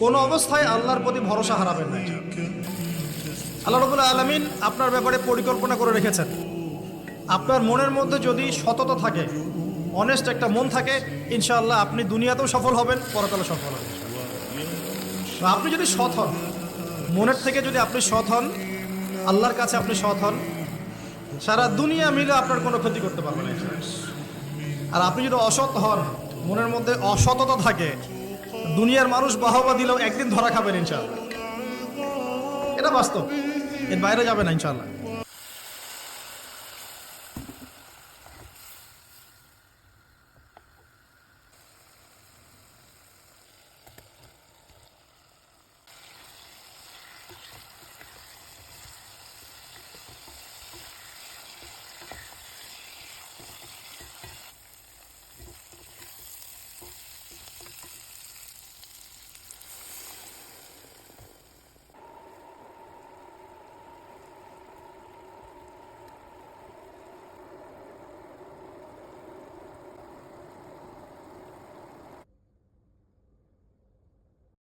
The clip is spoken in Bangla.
কোনো অবস্থায় আল্লাহর প্রতি ভরসা হারাবেন না। আল্লাহ রাব্বুল আলামিন আপনার ব্যাপারে পরিকল্পনা করে রেখেছেন। আপনার মনের মধ্যে যদি সততা থাকে, অনেস্ট একটা মন থাকে, ইনশাআল্লাহ আপনি দুনিয়াতেও সফল হবেন, পরকালেও সফল হবেন। আপনি যদি সৎ হন, মনের থেকে যদি আপনি সৎ হন, আল্লাহর কাছে আপনি সৎ হন, সারা দুনিয়া মিলে আপনার কোনো ক্ষতি করতে পারবে না। আর আপনি যদি অসৎ হন, মনের মধ্যে অসততা থাকে, দুনিয়ার মানুষ বাহবা দিলেও একদিন ধরা খাবেন ইনশাআল্লাহ। এটা বাস্তব, এর বাইরে যাবে না ইনশাআল্লাহ।